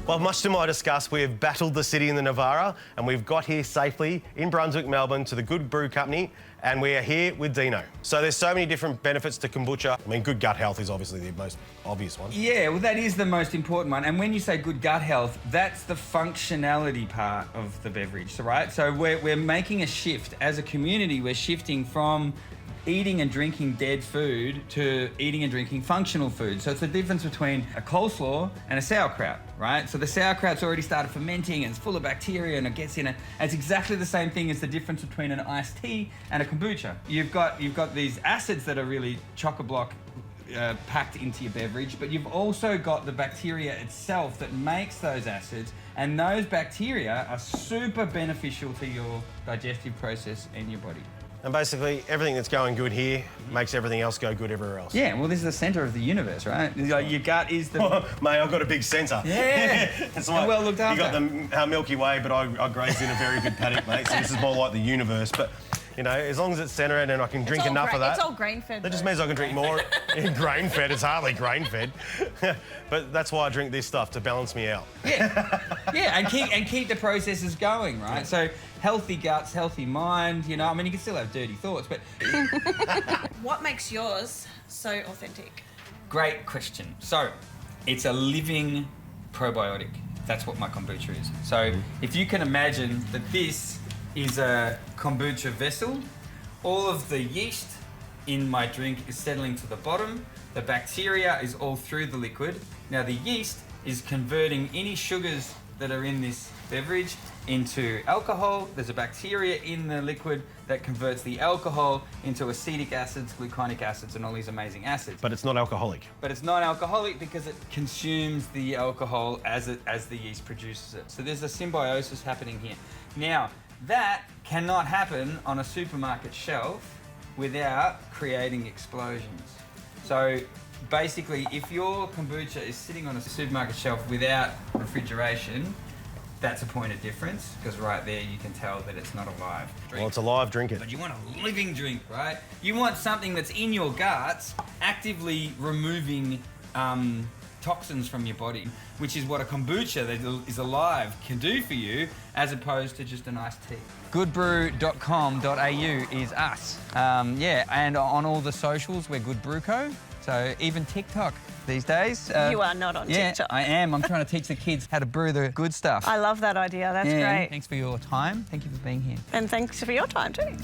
Well, much to my disgust, we have battled the city in the Navara and we've got here safely in Brunswick, Melbourne to the Good Brew Company, and we are here with Dino. So there's so many different benefits to kombucha. I mean, good gut health is obviously the most obvious one. Yeah, well, that is the most important one. And when you say good gut health, that's the functionality part of the beverage, right? So we're making a shift as a community. We're shifting from eating and drinking dead food to eating and drinking functional food. So it's the difference between a coleslaw and a sauerkraut, right? So the sauerkraut's already started fermenting and it's full of bacteria and it gets in it. It's exactly the same thing as the difference between an iced tea and a kombucha. You've got these acids that are really chock-a-block packed into your beverage, but you've also got the bacteria itself that makes those acids, and those bacteria are super beneficial to your digestive process in your body. And basically, everything that's going good here makes everything else go good everywhere else. Yeah, well, this is the centre of the universe, right? Like your gut is the... Mate, I've got a big centre. Yeah. It's like, well looked after. You got our Milky Way, but I grazed in a very good paddock, mate, so this is more like the universe. But, you know, as long as it's centred and I can drink enough of that... It's all grain-fed. That just means I can drink more. Grain-fed, it's hardly grain-fed. But that's why I drink this stuff, to balance me out. Yeah, yeah, and keep the processes going, right? So healthy guts, healthy mind, you know, I mean, you can still have dirty thoughts, but... What makes yours so authentic? Great question. So, it's a living probiotic. That's what my kombucha is. So, if you can imagine that this is a kombucha vessel, all of the yeast in my drink is settling to the bottom, the bacteria is all through the liquid. Now, the yeast is converting any sugars that are in this beverage into alcohol. There's a bacteria in the liquid that converts the alcohol into acetic acids, gluconic acids, and all these amazing acids. But it's not alcoholic. But it's not alcoholic because it consumes the alcohol as the yeast produces it. So there's a symbiosis happening here. Now, that cannot happen on a supermarket shelf without creating explosions. So basically, if your kombucha is sitting on a supermarket shelf without refrigeration, that's a point of difference, because right there you can tell that it's not a live drink. Well, it's a live drink. But you want a living drink, right? You want something that's in your guts, actively removing toxins from your body, which is what a kombucha that is alive can do for you, as opposed to just an iced tea. Goodbrew.com.au is us. Yeah, and on all the socials, we're Good Brew Co. So even TikTok these days. You are not on TikTok. Yeah, I am. I'm trying to teach the kids how to brew the good stuff. I love that idea. That's great. Thanks for your time. Thank you for being here. And thanks for your time too.